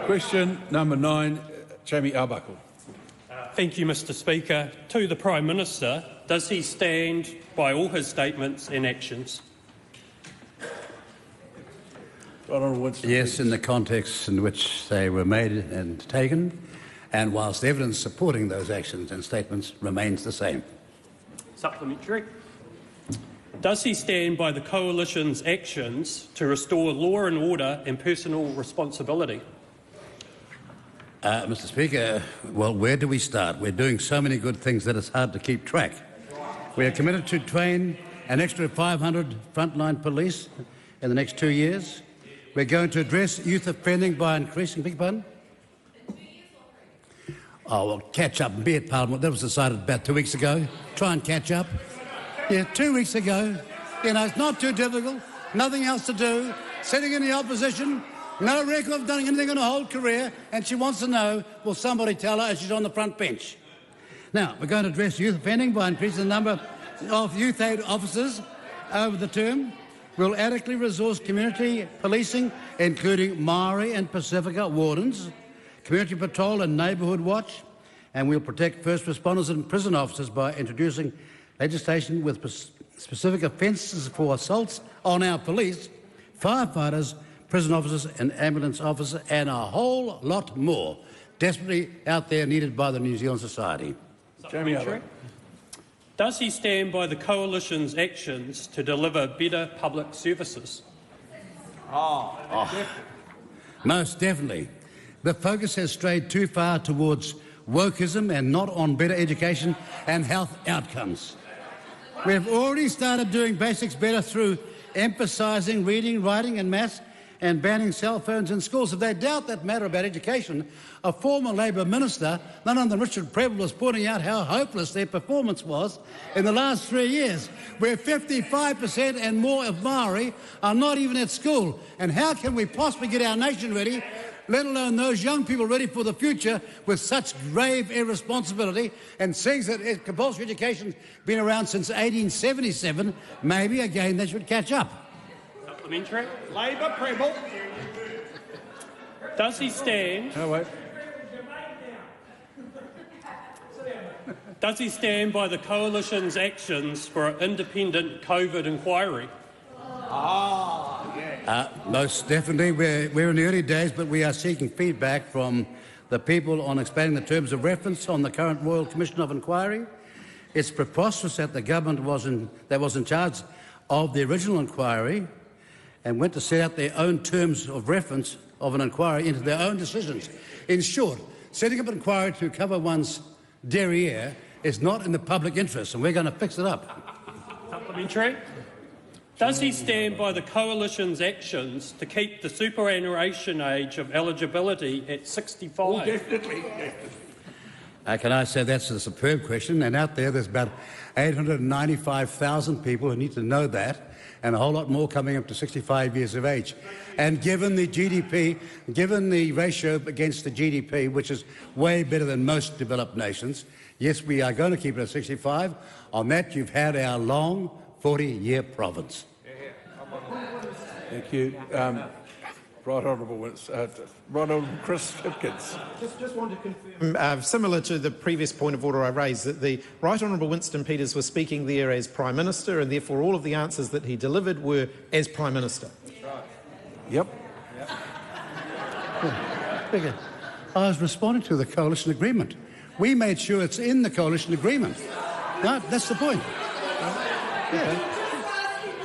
Question number 9, Jamie Arbuckle. Thank you, Mr Speaker. To the Prime Minister, does he stand by all his statements and actions? Yes, in the context in which they were made and taken, and whilst evidence supporting those actions and statements remains the same. Supplementary. Does he stand by the Coalition's actions to restore law and order and personal responsibility? Mr Speaker, well, where do we start? We're doing so many good things that it's hard to keep track. We are committed to train an extra 500 frontline police in the next 2 years. We're going to address youth offending by increasing... Beg your pardon? Oh, well, catch up and be at Parliament. That was decided about 2 weeks ago. Try and catch up. Yeah, 2 weeks ago. You know, it's not too difficult. Nothing else to do. Sitting in the opposition. No record of doing anything in her whole career. And she wants to know, will somebody tell her as she's on the front bench? Now, we're going to address youth offending by increasing the number of youth aid officers over the term. We'll adequately resource community policing, including Maori and Pacifica wardens, community patrol and neighbourhood watch, and we'll protect first responders and prison officers by introducing legislation with specific offences for assaults on our police, firefighters, prison officers and ambulance officers, and a whole lot more desperately out there needed by the New Zealand society. Jamie, does he stand by the Coalition's actions to deliver better public services? Most definitely. The focus has strayed too far towards wokeism and not on better education and health outcomes. We have already started doing basics better through emphasising reading, writing and maths and banning cell phones in schools. If they doubt that matter about education, a former Labor minister, none other than Richard Prebble, was pointing out how hopeless their performance was in the last 3 years, where 55% and more of Maori are not even at school. And how can we possibly get our nation ready, let alone those young people ready for the future, with such grave irresponsibility? And seeing that compulsory education's been around since 1877, maybe again they should catch up. Supplementary. Labor Prebble. Does he stand? No, wait. Does he stand by the Coalition's actions for an independent COVID inquiry? Most definitely. We're in the early days, but we are seeking feedback from the people on expanding the terms of reference on the current Royal Commission of Inquiry. It's preposterous that the government was in charge of the original inquiry and went to set out their own terms of reference of an inquiry into their own decisions. In short, setting up an inquiry to cover one's derriere is not in the public interest, and we're going to fix it up. Supplementary. Does he stand by the Coalition's actions to keep the superannuation age of eligibility at 65? Oh, definitely. Can I say that's a superb question, and out there's about 895,000 people who need to know that, and a whole lot more coming up to 65 years of age. And given the GDP, given the ratio against the GDP, which is way better than most developed nations, yes, we are going to keep it at 65. On that, you've had our long 40-year province. Thank you. Right Honourable Chris Hipkins. Just want to confirm, similar to the previous point of order I raised, that the Right Honourable Winston Peters was speaking there as Prime Minister, and therefore all of the answers that he delivered were as Prime Minister. Yep. I was responding to the coalition agreement. We made sure it's in the coalition agreement. No, that's the point. Yeah.